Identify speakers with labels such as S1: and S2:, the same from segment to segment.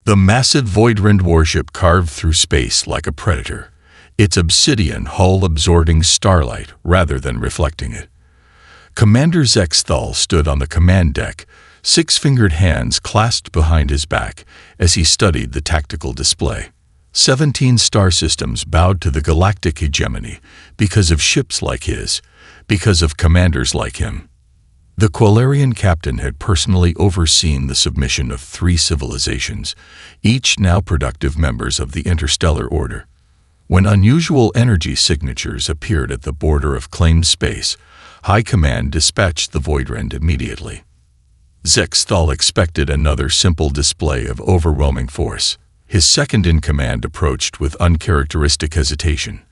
S1: The massive Voidrend warship carved through space like a predator, its obsidian hull absorbing starlight rather than reflecting it. Commander Zexthal stood on the command deck, six-fingered hands clasped behind his back as he studied the tactical display. 17 star systems bowed to the galactic hegemony because of ships like his, because of commanders like him. The Qualarian captain had personally overseen the submission of 3 civilizations, each now productive members of the interstellar order. When unusual energy signatures appeared at the border of claimed space, High Command dispatched the Voidrend immediately. Zexthal expected another simple display of overwhelming force. His second-in-command approached with uncharacteristic hesitation.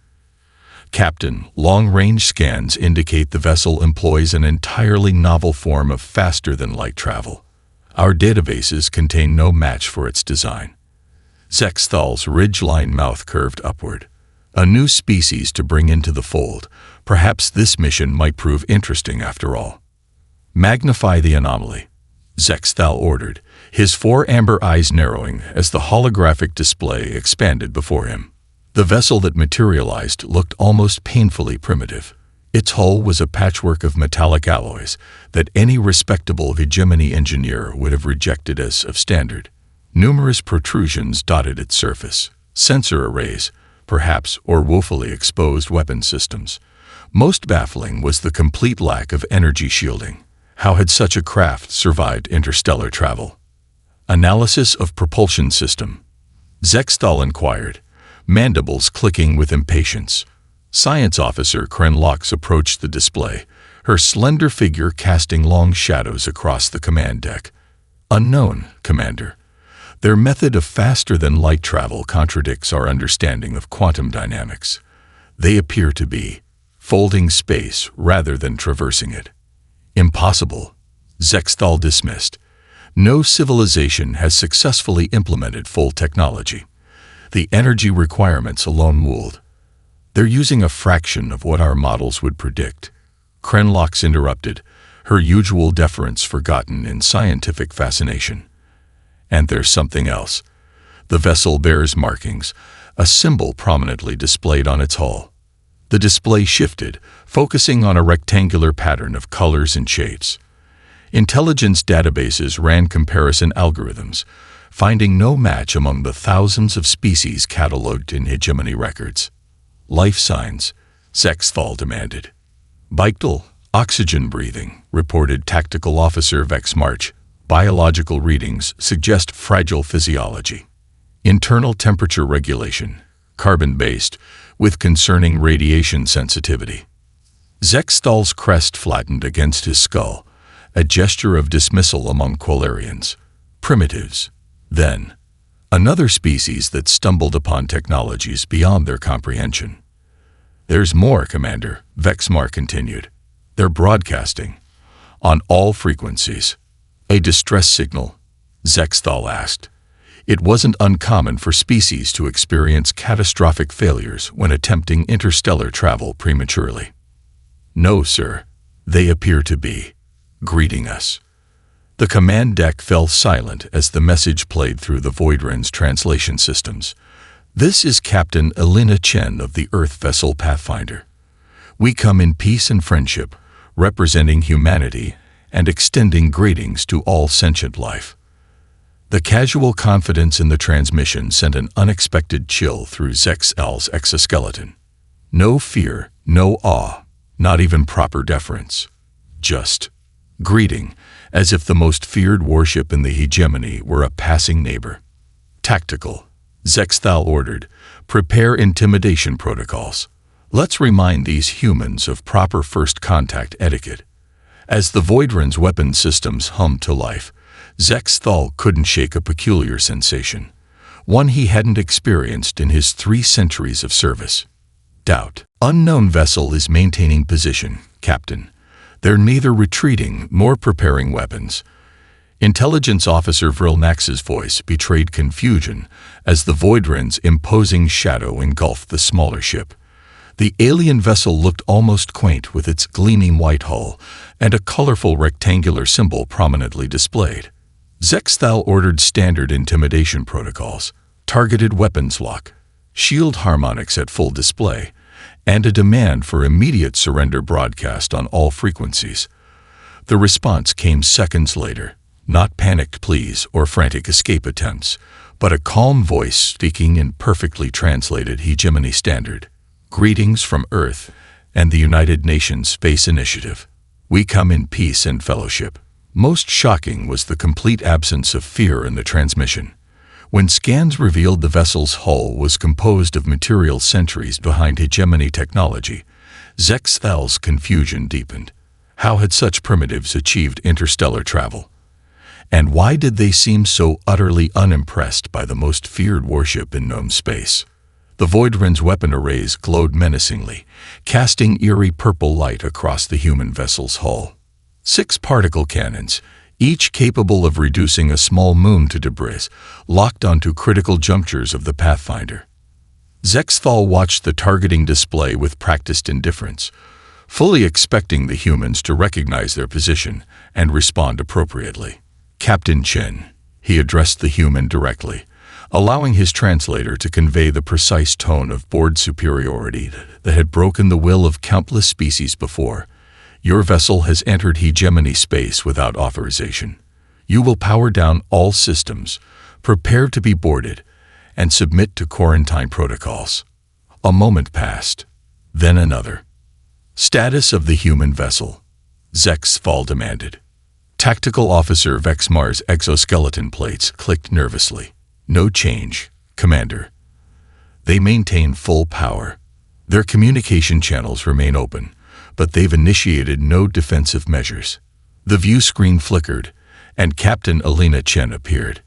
S1: Captain, long-range scans indicate the vessel employs an entirely novel form of faster-than-light travel. Our databases contain no match for its design. Zexthal's ridge-line mouth curved upward. A new species to bring into the fold. Perhaps this mission might prove interesting after all. Magnify the anomaly, Zexthal ordered, his 4 amber eyes narrowing as the holographic display expanded before him. The vessel that materialized looked almost painfully primitive. Its hull was a patchwork of metallic alloys that any respectable hegemony engineer would have rejected as substandard. Numerous protrusions dotted its surface, sensor arrays, perhaps, or woefully exposed weapon systems. Most baffling was the complete lack of energy shielding. How had such a craft survived interstellar travel? Analysis of propulsion system, Zexthal inquired, mandibles clicking with impatience. Science Officer Krenlox approached the display, her slender figure casting long shadows across the command deck. Unknown, Commander. Their method of faster-than-light travel contradicts our understanding of quantum dynamics. They appear to be folding space rather than traversing it. Impossible, Zexthal dismissed. No civilization has successfully implemented full technology. The energy requirements alone ruled. They're using a fraction of what our models would predict. Krenlox interrupted, her usual deference forgotten in scientific fascination. And there's something else. The vessel bears markings, a symbol prominently displayed on its hull. The display shifted, focusing on a rectangular pattern of colors and shapes. Intelligence databases ran comparison algorithms, finding no match among the thousands of species cataloged in hegemony records. Life signs, Zexthal demanded. Vital, oxygen breathing, reported Tactical Officer Vex March. Biological readings suggest fragile physiology. Internal temperature regulation, carbon-based, with concerning radiation sensitivity. Zexthal's crest flattened against his skull, a gesture of dismissal among Qualarians. Primitives. Then, another species that stumbled upon technologies beyond their comprehension. There's more, Commander, Vexmar continued. They're broadcasting. On all frequencies. A distress signal? Zexthal asked. It wasn't uncommon for species to experience catastrophic failures when attempting interstellar travel prematurely. No, sir. They appear to be greeting us. The command deck fell silent as the message played through the Voidrend's translation systems. This is Captain Elena Chen of the Earth vessel Pathfinder. We come in peace and friendship, representing humanity and extending greetings to all sentient life. The casual confidence in the transmission sent an unexpected chill through Zexthal's exoskeleton. No fear, no awe, not even proper deference. Just greeting, as if the most feared warship in the hegemony were a passing neighbor. Tactical, Zexthal ordered. Prepare intimidation protocols. Let's remind these humans of proper first contact etiquette. As the Voidrend's weapon systems hummed to life, Zexthal couldn't shake a peculiar sensation, one he hadn't experienced in his 3 centuries of service. Doubt. Unknown vessel is maintaining position, Captain. They're neither retreating nor preparing weapons. Intelligence Officer Vrilnax's voice betrayed confusion as the Voidrend's imposing shadow engulfed the smaller ship. The alien vessel looked almost quaint with its gleaming white hull and a colorful rectangular symbol prominently displayed. Zexthal ordered standard intimidation protocols, targeted weapons lock, shield harmonics at full display, and a demand for immediate surrender broadcast on all frequencies. The response came seconds later, not panicked pleas or frantic escape attempts, but a calm voice speaking in perfectly translated hegemony standard. Greetings from Earth and the United Nations Space Initiative. We come in peace and fellowship. Most shocking was the complete absence of fear in the transmission. When scans revealed the vessel's hull was composed of material centuries behind hegemony technology, Zexthal's confusion deepened. How had such primitives achieved interstellar travel? And why did they seem so utterly unimpressed by the most feared warship in known space? The Voidren's weapon arrays glowed menacingly, casting eerie purple light across the human vessel's hull. 6 particle cannons, each capable of reducing a small moon to debris, locked onto critical junctures of the Pathfinder. Zexthal watched the targeting display with practiced indifference, fully expecting the humans to recognize their position and respond appropriately. Captain Chen, he addressed the human directly, allowing his translator to convey the precise tone of board superiority that had broken the will of countless species before. Your vessel has entered hegemony space without authorization. You will power down all systems, prepare to be boarded, and submit to quarantine protocols. A moment passed, then another. Status of the human vessel, Zexthal demanded. Tactical Officer Vexmar's exoskeleton plates clicked nervously. No change, Commander. They maintain full power. Their communication channels remain open, but they've initiated no defensive measures. The view screen flickered, and Captain Alina Chen appeared.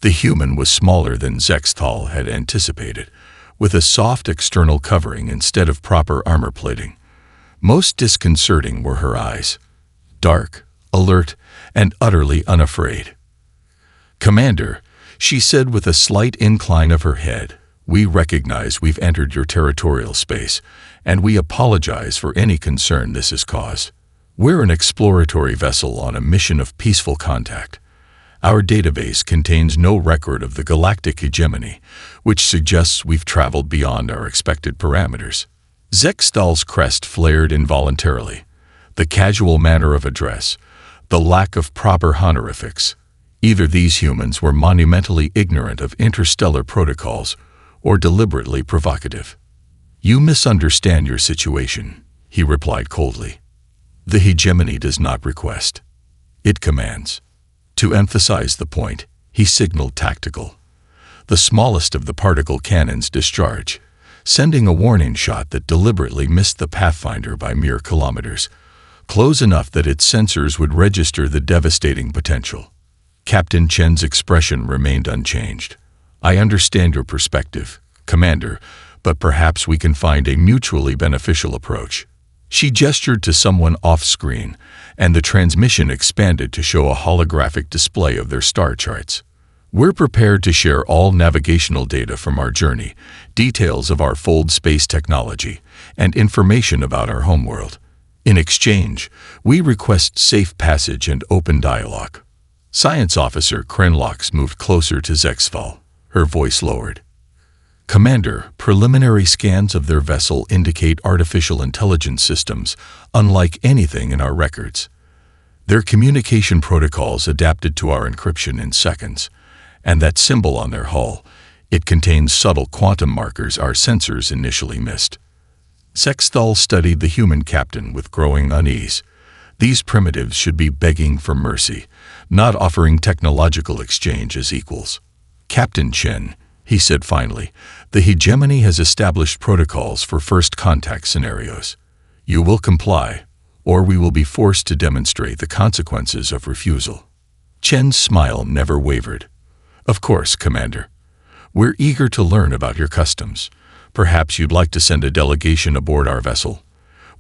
S1: The human was smaller than Zexthal had anticipated, with a soft external covering instead of proper armor plating. Most disconcerting were her eyes, dark, alert, and utterly unafraid. Commander, she said with a slight incline of her head, we recognize we've entered your territorial space, and we apologize for any concern this has caused. We're an exploratory vessel on a mission of peaceful contact. Our database contains no record of the galactic hegemony, which suggests we've traveled beyond our expected parameters. Zexthal's crest flared involuntarily. The casual manner of address, the lack of proper honorifics. Either these humans were monumentally ignorant of interstellar protocols or deliberately provocative. You misunderstand your situation, he replied coldly. The hegemony does not request. It commands. To emphasize the point, he signaled tactical. The smallest of the particle cannons discharge, sending a warning shot that deliberately missed the Pathfinder by mere kilometers, close enough that its sensors would register the devastating potential. Captain Chen's expression remained unchanged. I understand your perspective, Commander, but perhaps we can find a mutually beneficial approach. She gestured to someone off-screen, and the transmission expanded to show a holographic display of their star charts. We're prepared to share all navigational data from our journey, details of our fold space technology, and information about our homeworld. In exchange, we request safe passage and open dialogue. Science Officer Krenlox moved closer to Zexthal, her voice lowered. Commander, preliminary scans of their vessel indicate artificial intelligence systems unlike anything in our records. Their communication protocols adapted to our encryption in seconds, and that symbol on their hull, it contains subtle quantum markers our sensors initially missed. Zexthal studied the human captain with growing unease. These primitives should be begging for mercy, not offering technological exchange as equals. Captain Chen, he said finally, the hegemony has established protocols for first contact scenarios. You will comply, or we will be forced to demonstrate the consequences of refusal. Chen's smile never wavered. Of course, Commander. We're eager to learn about your customs. Perhaps you'd like to send a delegation aboard our vessel.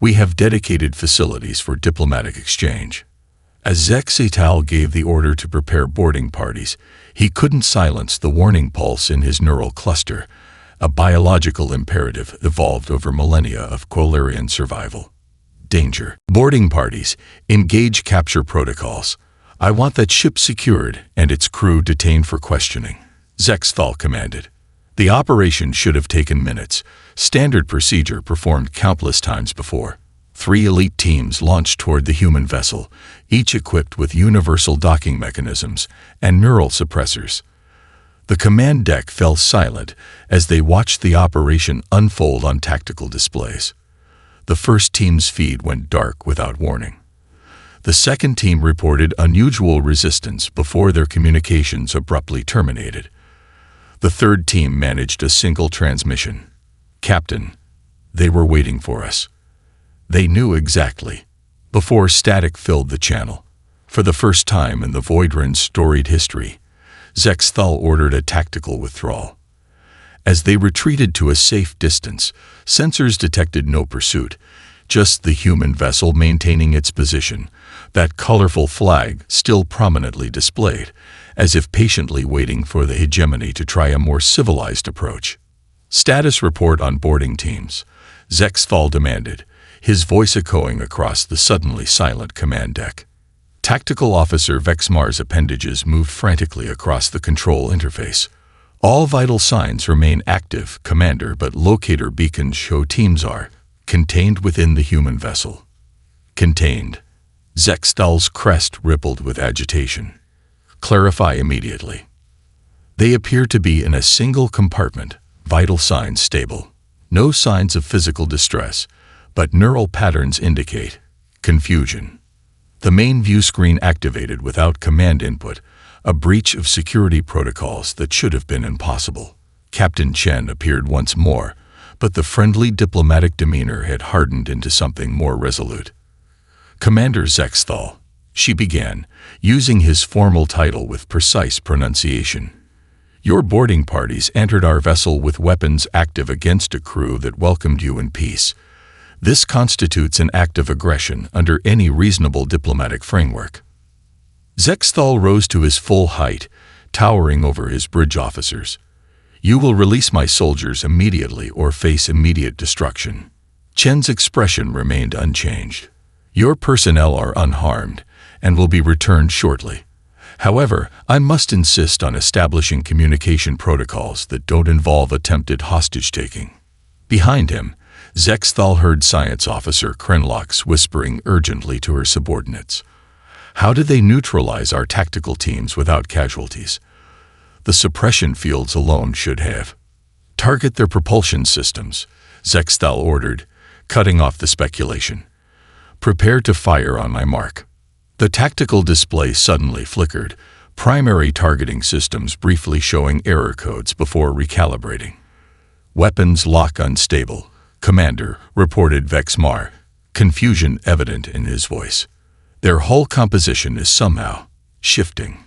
S1: We have dedicated facilities for diplomatic exchange. As Zexthal gave the order to prepare boarding parties, he couldn't silence the warning pulse in his neural cluster, a biological imperative evolved over millennia of Quilarian survival. Danger. Boarding parties, engage capture protocols. I want that ship secured and its crew detained for questioning, Zexthal commanded. The operation should have taken minutes, standard procedure performed countless times before. 3 elite teams launched toward the human vessel, each equipped with universal docking mechanisms and neural suppressors. The command deck fell silent as they watched the operation unfold on tactical displays. The first team's feed went dark without warning. The second team reported unusual resistance before their communications abruptly terminated. The third team managed a single transmission. Captain, they were waiting for us. They knew exactly. Before static filled the channel. For the first time in the Voidrend's storied history, Zexthal ordered a tactical withdrawal. As they retreated to a safe distance, sensors detected no pursuit, just the human vessel maintaining its position, that colorful flag still prominently displayed, as if patiently waiting for the hegemony to try a more civilized approach. Status report on boarding teams, Zexthal demanded, his voice echoing across the suddenly silent command deck. Tactical Officer Vexmar's appendages moved frantically across the control interface. All vital signs remain active, Commander, but locator beacons show teams are contained within the human vessel. Contained. Zexthal's crest rippled with agitation. Clarify immediately. They appear to be in a single compartment, vital signs stable. No signs of physical distress, but neural patterns indicate confusion. The main view screen activated without command input, a breach of security protocols that should have been impossible. Captain Chen appeared once more, but the friendly diplomatic demeanor had hardened into something more resolute. Commander Zexthal, she began, using his formal title with precise pronunciation. Your boarding parties entered our vessel with weapons active against a crew that welcomed you in peace. This constitutes an act of aggression under any reasonable diplomatic framework. Zexthal rose to his full height, towering over his bridge officers. You will release my soldiers immediately or face immediate destruction. Chen's expression remained unchanged. Your personnel are unharmed and will be returned shortly. However, I must insist on establishing communication protocols that don't involve attempted hostage-taking. Behind him, Zexthal heard Science Officer Krenlox whispering urgently to her subordinates. How did they neutralize our tactical teams without casualties? The suppression fields alone should have. Target their propulsion systems, Zexthal ordered, cutting off the speculation. Prepare to fire on my mark. The tactical display suddenly flickered, primary targeting systems briefly showing error codes before recalibrating. Weapons lock unstable, Commander, reported Vexmar, confusion evident in his voice. Their hull composition is somehow shifting.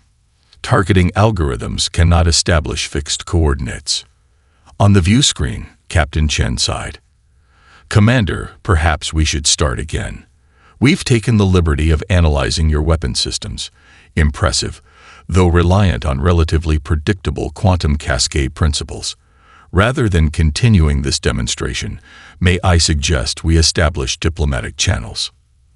S1: Targeting algorithms cannot establish fixed coordinates. On the view screen, Captain Chen sighed. Commander, perhaps we should start again. We've taken the liberty of analyzing your weapon systems. Impressive, though reliant on relatively predictable quantum cascade principles. Rather than continuing this demonstration, may I suggest we establish diplomatic channels.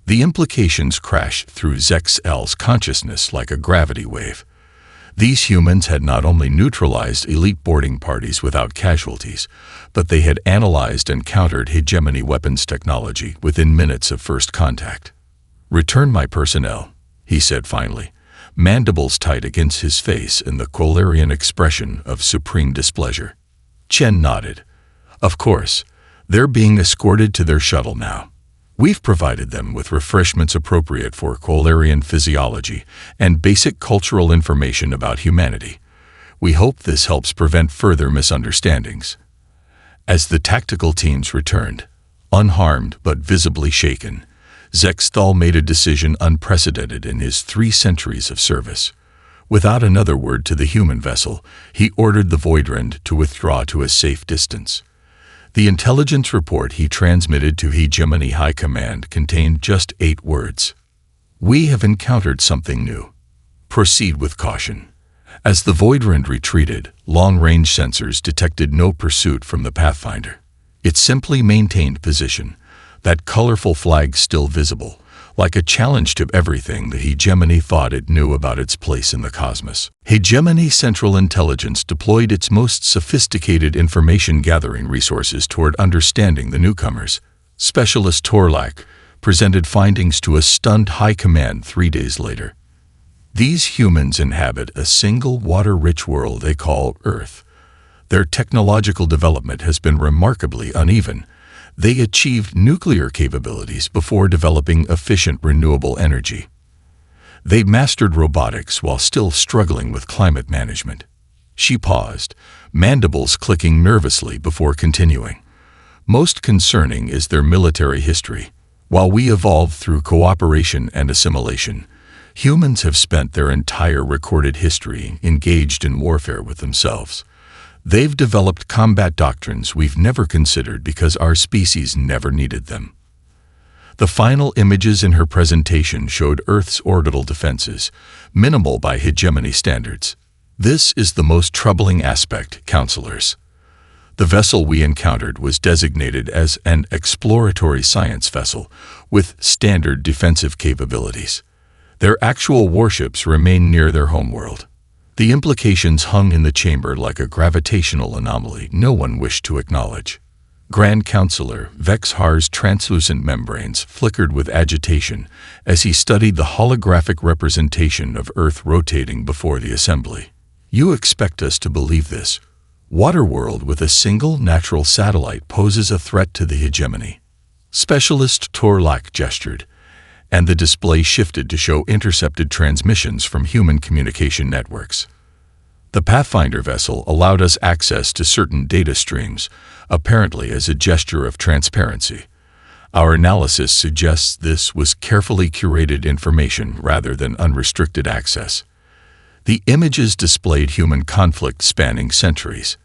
S1: The implications crashed through Zexthal's consciousness like a gravity wave. These humans had not only neutralized elite boarding parties without casualties, but they had analyzed and countered hegemony weapons technology within minutes of first contact. Return my personnel, he said finally, mandibles tight against his face in the Quillarian expression of supreme displeasure. Chen nodded. Of course, they're being escorted to their shuttle now. We've provided them with refreshments appropriate for Quillarian physiology and basic cultural information about humanity. We hope this helps prevent further misunderstandings. As the tactical teams returned, unharmed but visibly shaken, Zexthal made a decision unprecedented in his 3 centuries of service. Without another word to the human vessel, he ordered the Voidrend to withdraw to a safe distance. The intelligence report he transmitted to Hegemony High Command contained just 8 words. We have encountered something new. Proceed with caution. As the Voidrend retreated, long-range sensors detected no pursuit from the Pathfinder. It simply maintained position, that colorful flag still visible, like a challenge to everything the hegemony thought it knew about its place in the cosmos. Hegemony Central Intelligence deployed its most sophisticated information-gathering resources toward understanding the newcomers. Specialist Torlak presented findings to a stunned High Command 3 days later. These humans inhabit a single water-rich world they call Earth. Their technological development has been remarkably uneven. They achieved nuclear capabilities before developing efficient renewable energy. They mastered robotics while still struggling with climate management. She paused, mandibles clicking nervously before continuing. Most concerning is their military history. While we evolved through cooperation and assimilation, humans have spent their entire recorded history engaged in warfare with themselves. They've developed combat doctrines we've never considered because our species never needed them. The final images in her presentation showed Earth's orbital defenses, minimal by hegemony standards. This is the most troubling aspect, counselors. The vessel we encountered was designated as an exploratory science vessel with standard defensive capabilities. Their actual warships remain near their homeworld. The implications hung in the chamber like a gravitational anomaly no one wished to acknowledge. Grand Counselor Vexhar's translucent membranes flickered with agitation as he studied the holographic representation of Earth rotating before the assembly. You expect us to believe this? Waterworld with a single natural satellite poses a threat to the hegemony. Specialist Torlak gestured, and the display shifted to show intercepted transmissions from human communication networks. The Pathfinder vessel allowed us access to certain data streams, apparently as a gesture of transparency. Our analysis suggests this was carefully curated information rather than unrestricted access. The images displayed human conflict spanning centuries.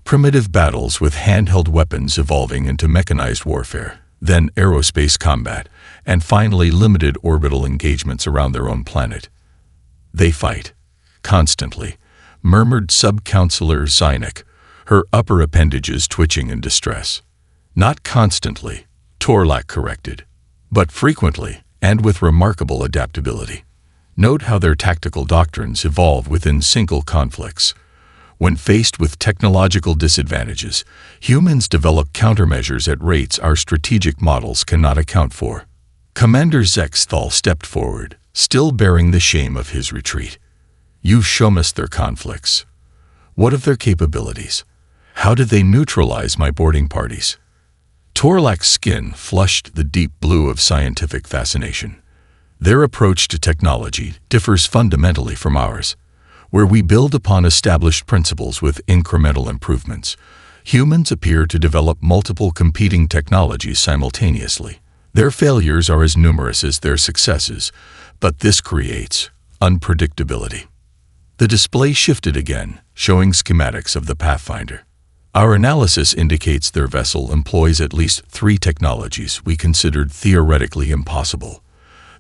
S1: Primitive battles with handheld weapons evolving into mechanized warfare, then aerospace combat, and finally limited orbital engagements around their own planet. They fight, constantly, murmured Sub-Counselor Zynek, her upper appendages twitching in distress. Not constantly, Torlak corrected, but frequently and with remarkable adaptability. Note how their tactical doctrines evolve within single conflicts. When faced with technological disadvantages, humans develop countermeasures at rates our strategic models cannot account for. Commander Zexthal stepped forward, still bearing the shame of his retreat. You've shown us their conflicts. What of their capabilities? How did they neutralize my boarding parties? Torlak's skin flushed the deep blue of scientific fascination. Their approach to technology differs fundamentally from ours. Where we build upon established principles with incremental improvements, humans appear to develop multiple competing technologies simultaneously. Their failures are as numerous as their successes, but this creates unpredictability. The display shifted again, showing schematics of the Pathfinder. Our analysis indicates their vessel employs at least 3 technologies we considered theoretically impossible.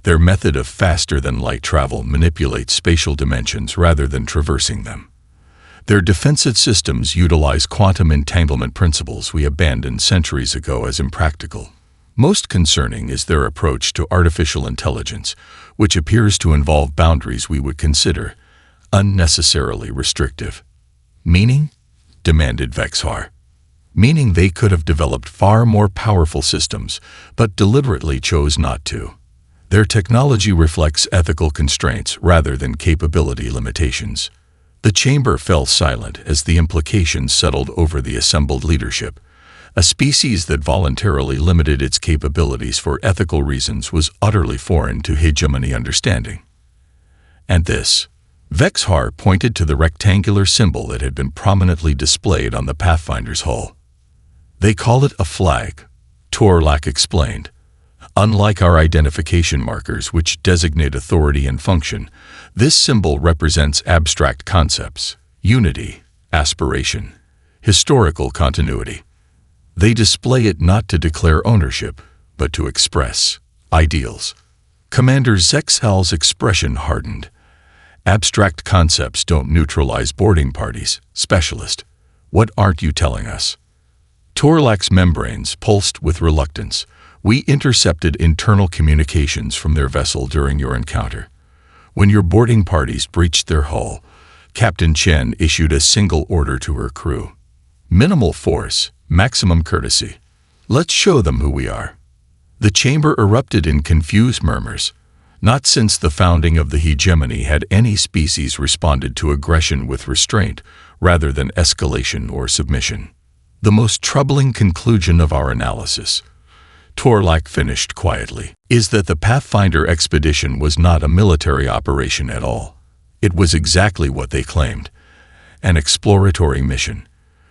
S1: Their method of faster-than-light travel manipulates spatial dimensions rather than traversing them. Their defensive systems utilize quantum entanglement principles we abandoned centuries ago as impractical. Most concerning is their approach to artificial intelligence, which appears to involve boundaries we would consider unnecessarily restrictive. Meaning? Demanded Vexhar. Meaning they could have developed far more powerful systems, but deliberately chose not to. Their technology reflects ethical constraints rather than capability limitations. The chamber fell silent as the implications settled over the assembled leadership. A species that voluntarily limited its capabilities for ethical reasons was utterly foreign to hegemony understanding. And this. Vexhar pointed to the rectangular symbol that had been prominently displayed on the Pathfinder's hull. They call it a flag, Torlak explained. Unlike our identification markers, which designate authority and function, this symbol represents abstract concepts, unity, aspiration, historical continuity. They display it not to declare ownership, but to express ideals. Commander Zexhal's expression hardened. Abstract concepts don't neutralize boarding parties, specialist. What aren't you telling us? Torlak's membranes pulsed with reluctance, We intercepted internal communications from their vessel during your encounter. When your boarding parties breached their hull, Captain Chen issued a single order to her crew. Minimal force, maximum courtesy. Let's show them who we are. The chamber erupted in confused murmurs. Not since the founding of the hegemony had any species responded to aggression with restraint rather than escalation or submission. The most troubling conclusion of our analysis, Torlak finished quietly, is that the Pathfinder expedition was not a military operation at all. It was exactly what they claimed, an exploratory mission.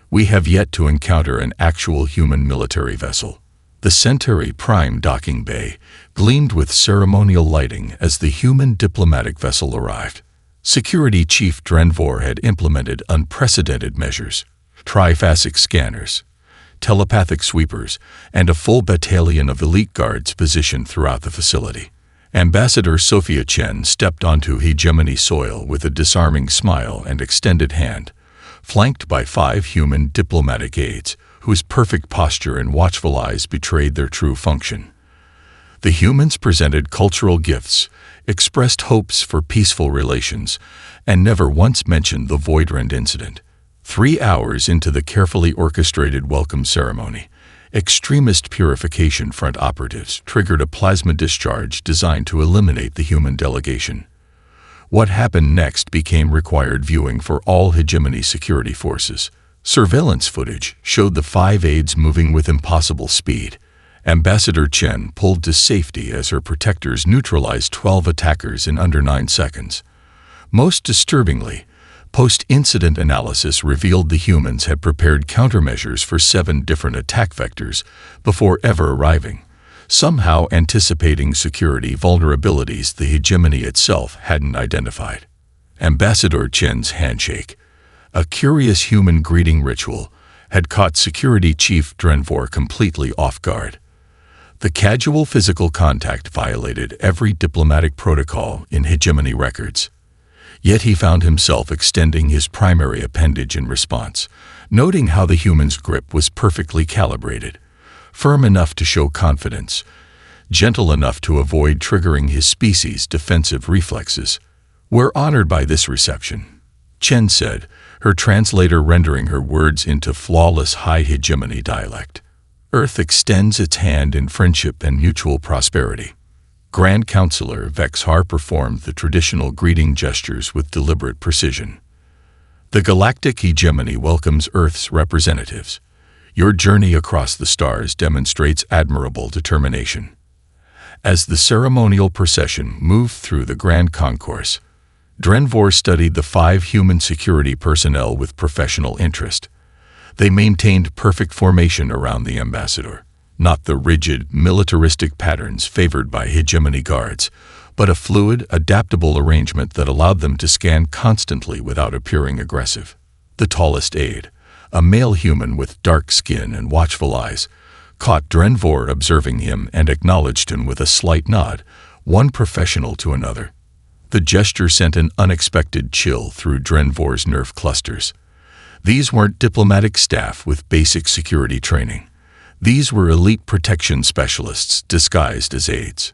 S1: We have yet to encounter an actual human military vessel. The Centauri Prime docking bay gleamed with ceremonial lighting as the human diplomatic vessel arrived. Security Chief Drenvor had implemented unprecedented measures: triphasic scanners, telepathic sweepers, and a full battalion of elite guards positioned throughout the facility. Ambassador Sophia Chen stepped onto hegemony soil with a disarming smile and extended hand, flanked by 5 human diplomatic aides, whose perfect posture and watchful eyes betrayed their true function. The humans presented cultural gifts, expressed hopes for peaceful relations, and never once mentioned the Voidrend incident. 3 hours into the carefully orchestrated welcome ceremony, extremist purification front operatives triggered a plasma discharge designed to eliminate the human delegation. What happened next became required viewing for all hegemony security forces. Surveillance footage showed the 5 aides moving with impossible speed. Ambassador Chen pulled to safety as her protectors neutralized 12 attackers in under 9 seconds. Most disturbingly, post-incident analysis revealed the humans had prepared countermeasures for 7 different attack vectors before ever arriving, somehow anticipating security vulnerabilities the hegemony itself hadn't identified. Ambassador Chen's handshake, a curious human greeting ritual, had caught Security Chief Drenvor completely off guard. The casual physical contact violated every diplomatic protocol in hegemony records. Yet he found himself extending his primary appendage in response, noting how the human's grip was perfectly calibrated, firm enough to show confidence, gentle enough to avoid triggering his species' defensive reflexes. "We're honored by this reception," Chen said, her translator rendering her words into flawless high hegemony dialect. "Earth extends its hand in friendship and mutual prosperity." Grand Counselor Vexhar performed the traditional greeting gestures with deliberate precision. "The Galactic Hegemony welcomes Earth's representatives. Your journey across the stars demonstrates admirable determination." As the ceremonial procession moved through the Grand Concourse, Drenvor studied the 5 human security personnel with professional interest. They maintained perfect formation around the ambassador, not the rigid, militaristic patterns favored by hegemony guards, but a fluid, adaptable arrangement that allowed them to scan constantly without appearing aggressive. The tallest aide, a male human with dark skin and watchful eyes, caught Drenvor observing him and acknowledged him with a slight nod, one professional to another. The gesture sent an unexpected chill through Drenvor's nerve clusters. These weren't diplomatic staff with basic security training. These were elite protection specialists disguised as aides.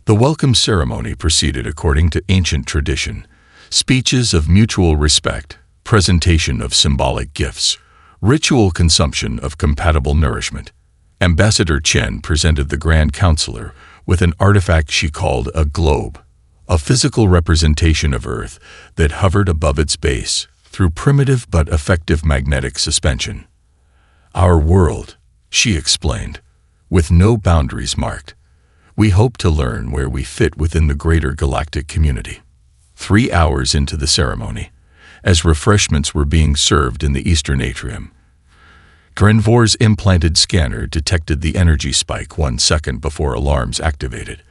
S1: The welcome ceremony proceeded according to ancient tradition: speeches of mutual respect, presentation of symbolic gifts, ritual consumption of compatible nourishment. Ambassador Chen presented the Grand Counselor with an artifact she called a globe, a physical representation of Earth that hovered above its base through primitive but effective magnetic suspension. "Our world," she explained, "with no boundaries marked. We hope to learn where we fit within the greater galactic community." 3 hours into the ceremony, as refreshments were being served in the eastern atrium, Drenvor's implanted scanner detected the energy spike 1 second before alarms activated.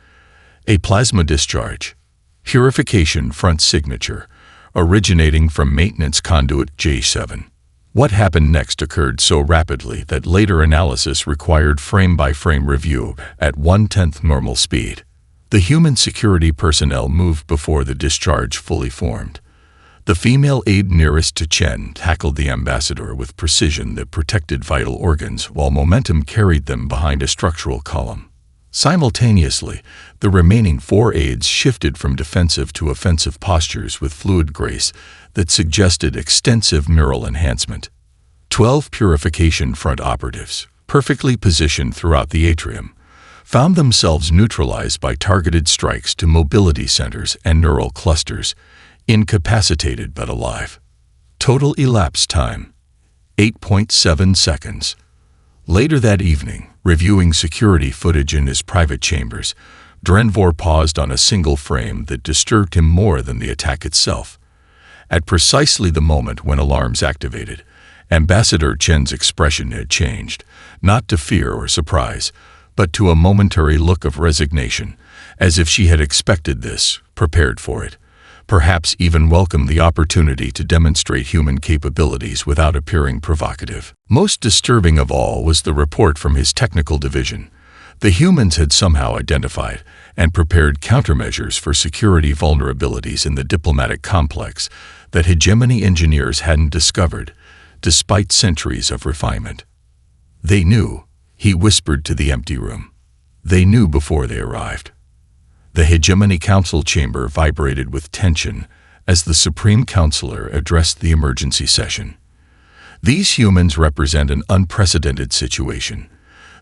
S1: A plasma discharge, purification front signature, originating from maintenance conduit J7. What happened next occurred so rapidly that later analysis required frame-by-frame review at 1/10 normal speed. The human security personnel moved before the discharge fully formed. The female aide nearest to Chen tackled the ambassador with precision that protected vital organs while momentum carried them behind a structural column. Simultaneously, the remaining 4 aides shifted from defensive to offensive postures with fluid grace that suggested extensive neural enhancement. 12 purification front operatives, perfectly positioned throughout the atrium, found themselves neutralized by targeted strikes to mobility centers and neural clusters, incapacitated but alive. Total elapsed time, 8.7 seconds. Later that evening, reviewing security footage in his private chambers, Drenvor paused on a single frame that disturbed him more than the attack itself. At precisely the moment when alarms activated, Ambassador Chen's expression had changed, not to fear or surprise, but to a momentary look of resignation, as if she had expected this, prepared for it, perhaps even welcomed the opportunity to demonstrate human capabilities without appearing provocative. Most disturbing of all was the report from his technical division. The humans had somehow identified and prepared countermeasures for security vulnerabilities in the diplomatic complex that hegemony engineers hadn't discovered, despite centuries of refinement. They knew, he whispered to the empty room. They knew before they arrived. The Hegemony Council chamber vibrated with tension as the Supreme Counselor addressed the emergency session. These humans represent an unprecedented situation.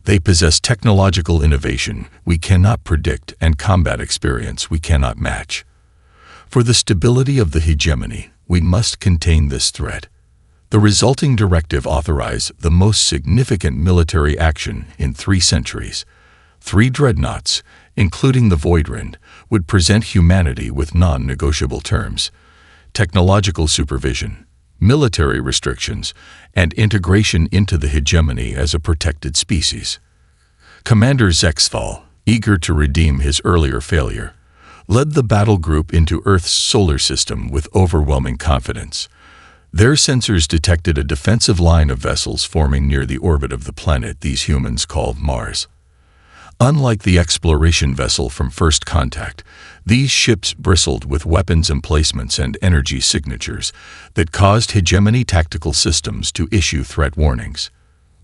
S1: They possess technological innovation we cannot predict and combat experience we cannot match. For the stability of the hegemony, we must contain this threat. The resulting directive authorized the most significant military action in 3 centuries. 3 dreadnoughts, including the Voidwind, would present humanity with non-negotiable terms: technological supervision, military restrictions, and integration into the hegemony as a protected species. Commander Zexthal, eager to redeem his earlier failure, led the battle group into Earth's solar system with overwhelming confidence. Their sensors detected a defensive line of vessels forming near the orbit of the planet these humans called Mars. Unlike the exploration vessel from First Contact, these ships bristled with weapons emplacements and energy signatures that caused hegemony tactical systems to issue threat warnings.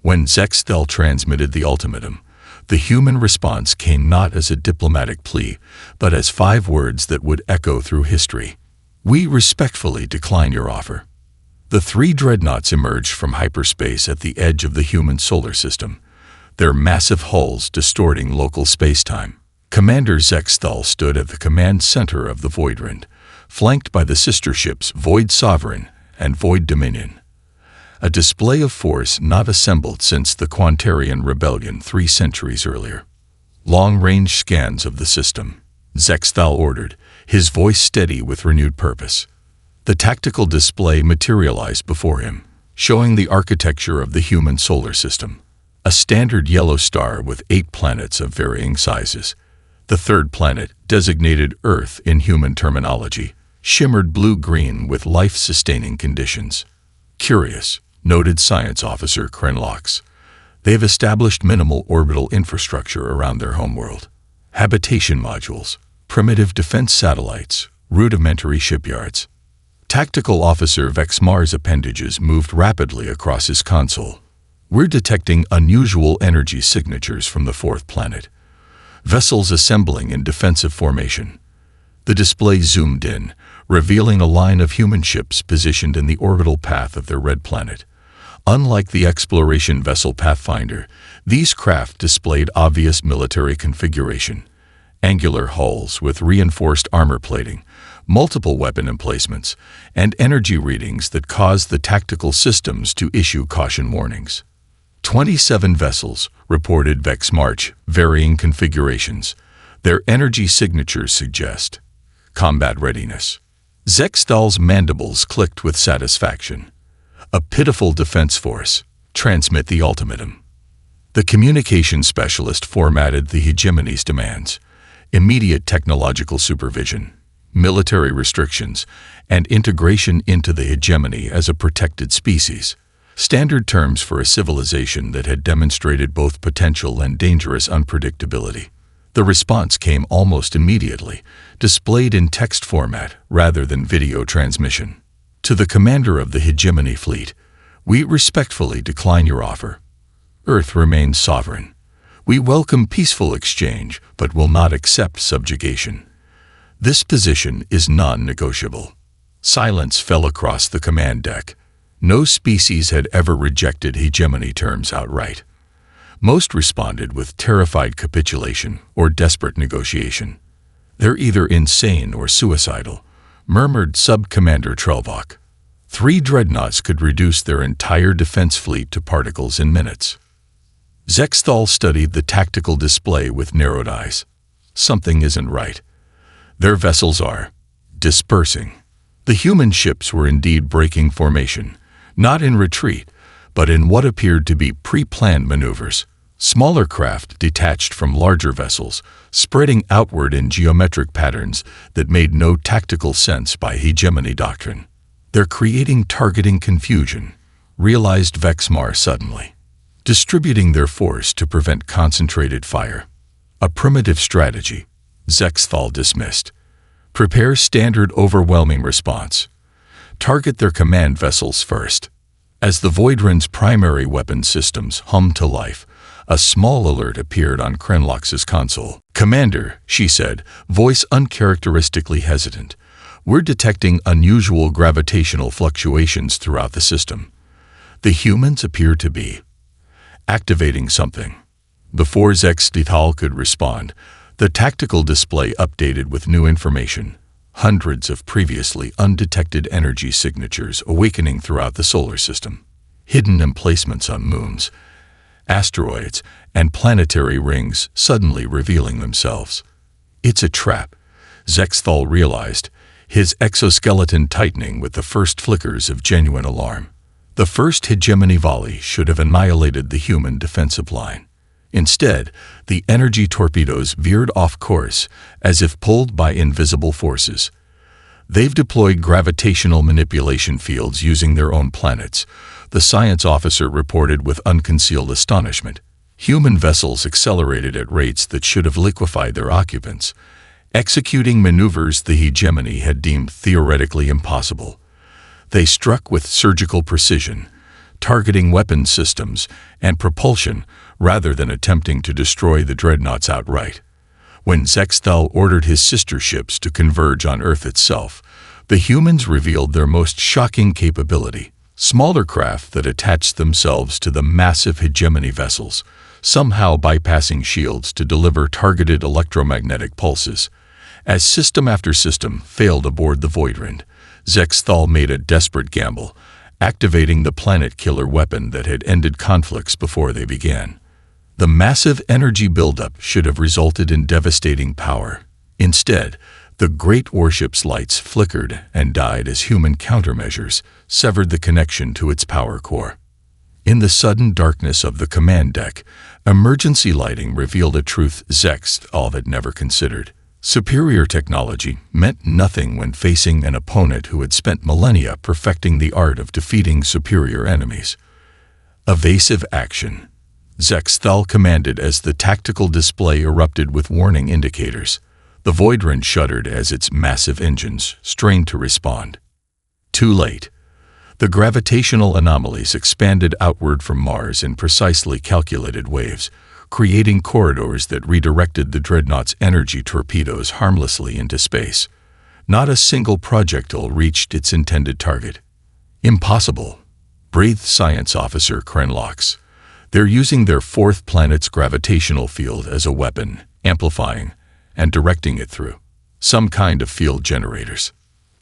S1: When Zexthal transmitted the ultimatum, the human response came not as a diplomatic plea, but as 5 words that would echo through history. We respectfully decline your offer. The 3 dreadnoughts emerged from hyperspace at the edge of the human solar system, their massive hulls distorting local spacetime. Commander Zexthal stood at the command center of the Voidwind, flanked by the sister ships Void Sovereign and Void Dominion. A display of force not assembled since the Quantarian Rebellion 3 centuries earlier. Long-range scans of the system, Zexthal ordered, his voice steady with renewed purpose. The tactical display materialized before him, showing the architecture of the human solar system. A standard yellow star with 8 planets of varying sizes. The 3rd planet, designated Earth in human terminology, shimmered blue-green with life-sustaining conditions. Curious, noted Science Officer Krenlox. They've established minimal orbital infrastructure around their homeworld. Habitation modules, primitive defense satellites, rudimentary shipyards. Tactical Officer Vexmar's appendages moved rapidly across his console. We're detecting unusual energy signatures from the 4th planet. Vessels assembling in defensive formation. The display zoomed in, revealing a line of human ships positioned in the orbital path of their red planet. Unlike the exploration vessel Pathfinder, these craft displayed obvious military configuration. Angular hulls with reinforced armor plating, multiple weapon emplacements, and energy readings that caused the tactical systems to issue caution warnings. 27 vessels, reported Vexmarch, varying configurations. Their energy signatures suggest combat readiness. Zexthal's mandibles clicked with satisfaction. A pitiful defense force. Transmit the ultimatum. The communication specialist formatted the hegemony's demands: immediate technological supervision, military restrictions, and integration into the hegemony as a protected species. Standard terms for a civilization that had demonstrated both potential and dangerous unpredictability. The response came almost immediately, displayed in text format rather than video transmission. To the commander of the Hegemony Fleet, we respectfully decline your offer. Earth remains sovereign. We welcome peaceful exchange, but will not accept subjugation. This position is non-negotiable. Silence fell across the command deck. No species had ever rejected hegemony terms outright. Most responded with terrified capitulation or desperate negotiation. "They're either insane or suicidal," murmured Sub-Commander Trelvok. 3 dreadnoughts could reduce their entire defense fleet to particles in minutes. Zexthal studied the tactical display with narrowed eyes. Something isn't right. Their vessels are dispersing. The human ships were indeed breaking formation, not in retreat, but in what appeared to be pre-planned maneuvers. Smaller craft detached from larger vessels, spreading outward in geometric patterns that made no tactical sense by hegemony doctrine. "They're creating targeting confusion," realized Vexmar suddenly. "Distributing their force to prevent concentrated fire. A primitive strategy," Zexthal dismissed. "Prepare standard overwhelming response. Target their command vessels first." As the Voidren's primary weapon systems hummed to life, a small alert appeared on Krenlox's console. "Commander," she said, voice uncharacteristically hesitant, "we're detecting unusual gravitational fluctuations throughout the system. The humans appear to be activating something." Before Zexthal could respond, the tactical display updated with new information. Hundreds of previously undetected energy signatures awakening throughout the solar system. Hidden emplacements on moons, asteroids, and planetary rings suddenly revealing themselves. "It's a trap," Zexthal realized, his exoskeleton tightening with the first flickers of genuine alarm. The first hegemony volley should have annihilated the human defensive line. Instead, the energy torpedoes veered off course as if pulled by invisible forces. "They've deployed gravitational manipulation fields using their own planets," the science officer reported with unconcealed astonishment. Human vessels accelerated at rates that should have liquefied their occupants, executing maneuvers the hegemony had deemed theoretically impossible. They struck with surgical precision, targeting weapon systems and propulsion rather than attempting to destroy the dreadnoughts outright. When Zexthal ordered his sister ships to converge on Earth itself, the humans revealed their most shocking capability: smaller craft that attached themselves to the massive hegemony vessels, somehow bypassing shields to deliver targeted electromagnetic pulses. As system after system failed aboard the Voidrend, Zexthal made a desperate gamble, activating the planet-killer weapon that had ended conflicts before they began. The massive energy buildup should have resulted in devastating power. Instead, the great warship's lights flickered and died as human countermeasures severed the connection to its power core. In the sudden darkness of the command deck, emergency lighting revealed a truth Zexthal had never considered. Superior technology meant nothing when facing an opponent who had spent millennia perfecting the art of defeating superior enemies. "Evasive action," Zexthal commanded as the tactical display erupted with warning indicators. The Voidrend shuddered as its massive engines strained to respond. Too late. The gravitational anomalies expanded outward from Mars in precisely calculated waves, creating corridors that redirected the dreadnought's energy torpedoes harmlessly into space. Not a single projectile reached its intended target. "Impossible," breathed Science Officer Krenlox. "They're using their fourth planet's gravitational field as a weapon, amplifying and directing it through some kind of field generators."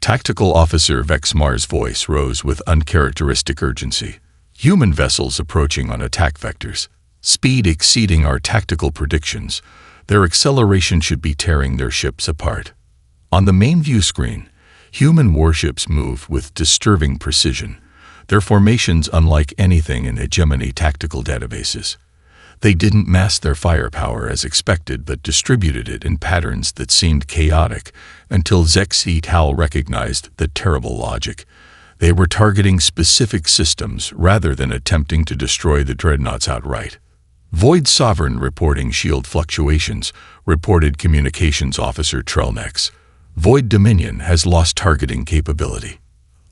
S1: Tactical Officer Vexmar's voice rose with uncharacteristic urgency. "Human vessels approaching on attack vectors. Speed exceeding our tactical predictions. Their acceleration should be tearing their ships apart." On the main view screen, human warships moved with disturbing precision, their formations unlike anything in hegemony tactical databases. They didn't mass their firepower as expected but distributed it in patterns that seemed chaotic until Zexthal recognized the terrible logic. They were targeting specific systems rather than attempting to destroy the dreadnoughts outright. "Void Sovereign reporting shield fluctuations," reported Communications Officer Trelnex. "Void Dominion has lost targeting capability."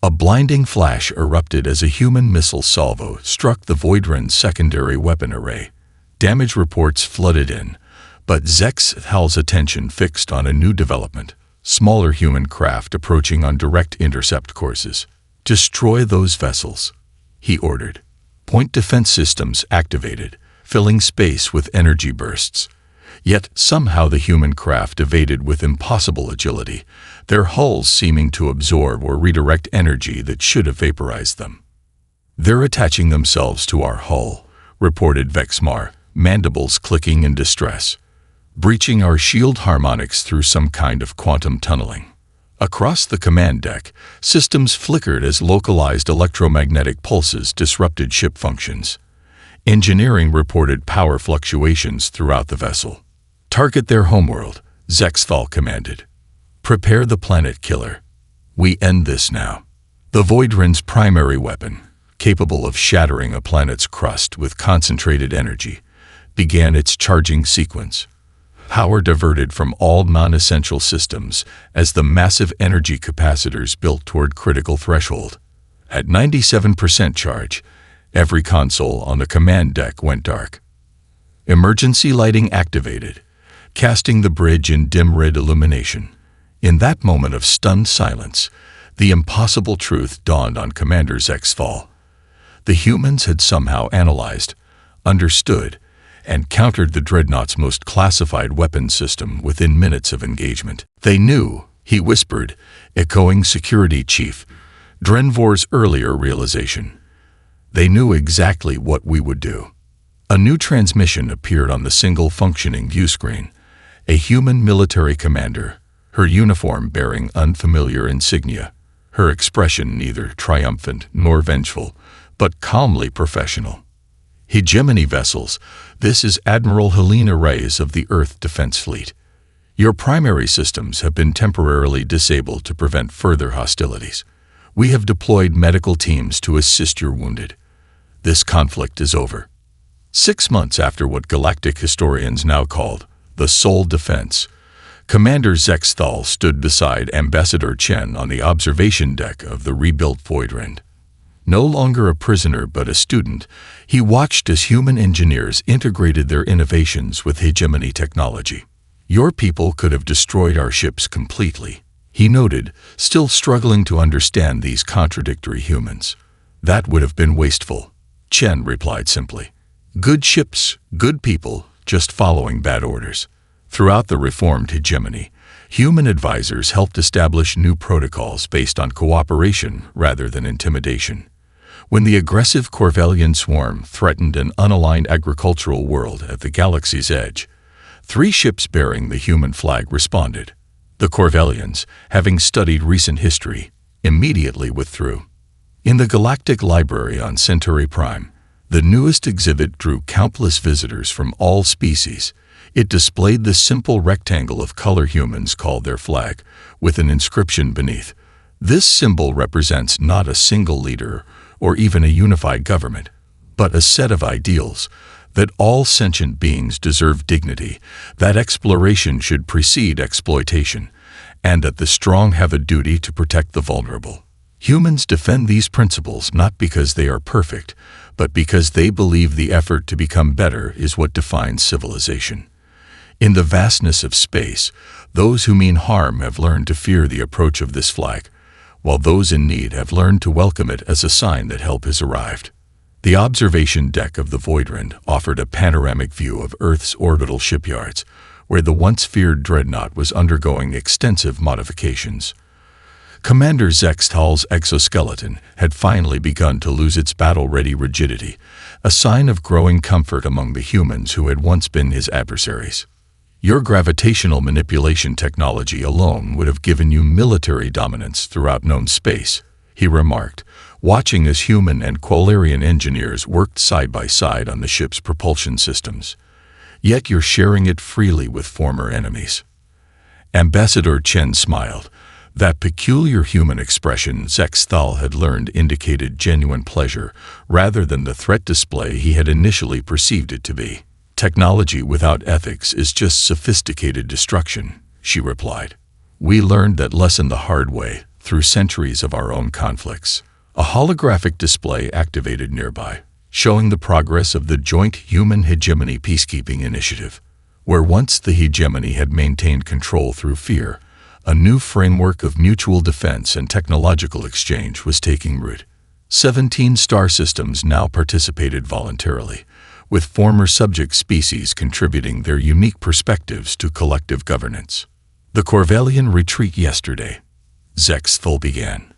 S1: A blinding flash erupted as a human missile salvo struck the Voidren's secondary weapon array. Damage reports flooded in, but Zexthal's attention fixed on a new development, smaller human craft approaching on direct intercept courses. "Destroy those vessels," he ordered. Point defense systems activated, filling space with energy bursts. Yet somehow the human craft evaded with impossible agility, their hulls seeming to absorb or redirect energy that should have vaporized them. "They're attaching themselves to our hull," reported Vexmar, mandibles clicking in distress. "Breaching our shield harmonics through some kind of quantum tunneling." Across the command deck, systems flickered as localized electromagnetic pulses disrupted ship functions. Engineering reported power fluctuations throughout the vessel. "Target their homeworld," Zexthal commanded. "Prepare the planet killer. We end this now." The Voidryn's primary weapon, capable of shattering a planet's crust with concentrated energy, began its charging sequence. Power diverted from all non-essential systems as the massive energy capacitors built toward critical threshold. At 97% charge, every console on the command deck went dark. Emergency lighting activated, casting the bridge in dim red illumination. In that moment of stunned silence, the impossible truth dawned on Commander Zexthal. The humans had somehow analyzed, understood, and countered the Dreadnought's most classified weapons system within minutes of engagement. "They knew," he whispered, echoing Security Chief Drenvor's earlier realization. "They knew exactly what we would do." A new transmission appeared on the single functioning viewscreen. A human military commander, her uniform bearing unfamiliar insignia, her expression neither triumphant nor vengeful, but calmly professional. "Hegemony vessels, this is Admiral Helena Reyes of the Earth Defense Fleet. Your primary systems have been temporarily disabled to prevent further hostilities. We have deployed medical teams to assist your wounded. This conflict is over." 6 months after what galactic historians now called the Sole Defense, Commander Zexthal stood beside Ambassador Chen on the observation deck of the rebuilt Voidryn. No longer a prisoner but a student, he watched as human engineers integrated their innovations with hegemony technology. "Your people could have destroyed our ships completely," he noted, still struggling to understand these contradictory humans. "That would have been wasteful," Chen replied simply. "Good ships, good people, just following bad orders." Throughout the reformed hegemony, human advisors helped establish new protocols based on cooperation rather than intimidation. When the aggressive Corvellian swarm threatened an unaligned agricultural world at the galaxy's edge, 3 ships bearing the human flag responded. The Corvellians, having studied recent history, immediately withdrew. In the Galactic Library on Centauri Prime, the newest exhibit drew countless visitors from all species. It displayed the simple rectangle of color humans called their flag, with an inscription beneath. This symbol represents not a single leader or even a unified government, but a set of ideals, that all sentient beings deserve dignity, that exploration should precede exploitation, and that the strong have a duty to protect the vulnerable. Humans defend these principles not because they are perfect, but because they believe the effort to become better is what defines civilization. In the vastness of space, those who mean harm have learned to fear the approach of this flag, while those in need have learned to welcome it as a sign that help has arrived. The observation deck of the Voidryn offered a panoramic view of Earth's orbital shipyards, where the once feared dreadnought was undergoing extensive modifications. Commander Zexthal's exoskeleton had finally begun to lose its battle-ready rigidity, a sign of growing comfort among the humans who had once been his adversaries. "Your gravitational manipulation technology alone would have given you military dominance throughout known space," he remarked, watching as human and Qualarian engineers worked side by side on the ship's propulsion systems. "Yet you're sharing it freely with former enemies." Ambassador Chen smiled. That peculiar human expression Zexthal had learned indicated genuine pleasure, rather than the threat display he had initially perceived it to be. "Technology without ethics is just sophisticated destruction," she replied. "We learned that lesson the hard way, through centuries of our own conflicts." A holographic display activated nearby, showing the progress of the Joint Human Hegemony Peacekeeping Initiative. Where once the hegemony had maintained control through fear, a new framework of mutual defense and technological exchange was taking root. 17 star systems now participated voluntarily, with former subject species contributing their unique perspectives to collective governance. The Corvellian retreat yesterday, Zexthal began,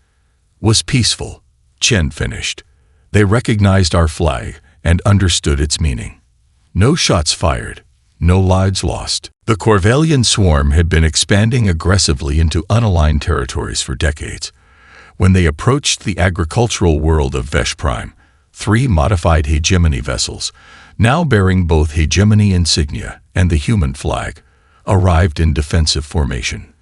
S1: was peaceful. Chen finished. They recognized our flag and understood its meaning. No shots fired. No lives lost. The Corvellian swarm had been expanding aggressively into unaligned territories for decades. When they approached the agricultural world of Vesh Prime, 3 modified hegemony vessels, now bearing both hegemony insignia and the human flag, arrived in defensive formation.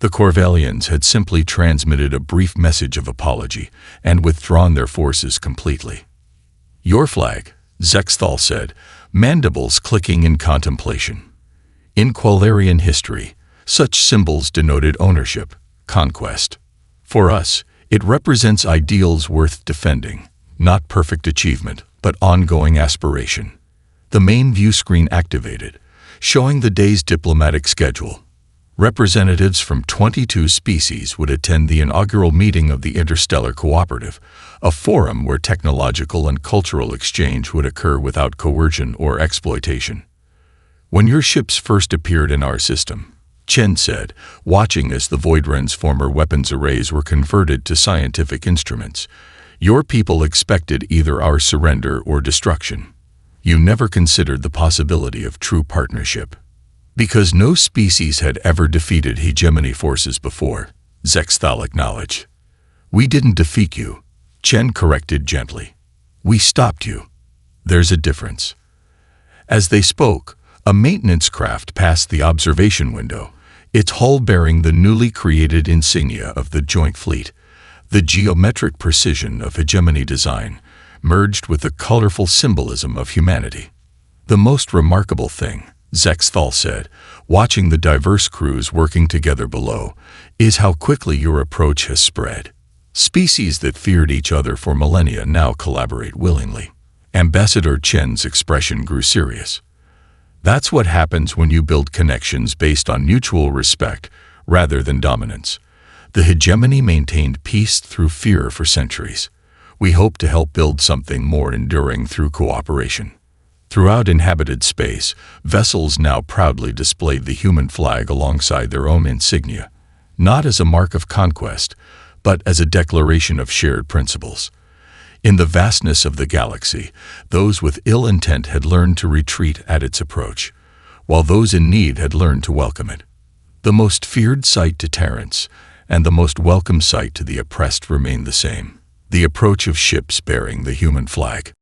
S1: The Corvellians had simply transmitted a brief message of apology and withdrawn their forces completely. "Your flag," Zexthal said, mandibles clicking in contemplation. In Qualarian history, such symbols denoted ownership, conquest. For us, it represents ideals worth defending, not perfect achievement, but ongoing aspiration. The main view screen activated, showing the day's diplomatic schedule. Representatives from 22 species would attend the inaugural meeting of the Interstellar Cooperative, a forum where technological and cultural exchange would occur without coercion or exploitation. "When your ships first appeared in our system," Chen said, watching as the Voidren's former weapons arrays were converted to scientific instruments, "your people expected either our surrender or destruction. You never considered the possibility of true partnership. Because no species had ever defeated hegemony forces before," Zexthal acknowledged. "We didn't defeat you," Chen corrected gently. "We stopped you. There's a difference." As they spoke, a maintenance craft passed the observation window, its hull bearing the newly created insignia of the Joint Fleet. The geometric precision of hegemony design merged with the colorful symbolism of humanity. "The most remarkable thing," Zexthal said, watching the diverse crews working together below, "is how quickly your approach has spread. Species that feared each other for millennia now collaborate willingly." Ambassador Chen's expression grew serious. "That's what happens when you build connections based on mutual respect rather than dominance. The hegemony maintained peace through fear for centuries. We hope to help build something more enduring through cooperation." Throughout inhabited space, vessels now proudly displayed the human flag alongside their own insignia, not as a mark of conquest, but as a declaration of shared principles. In the vastness of the galaxy, those with ill intent had learned to retreat at its approach, while those in need had learned to welcome it. The most feared sight to tyrants and the most welcome sight to the oppressed remained the same: the approach of ships bearing the human flag.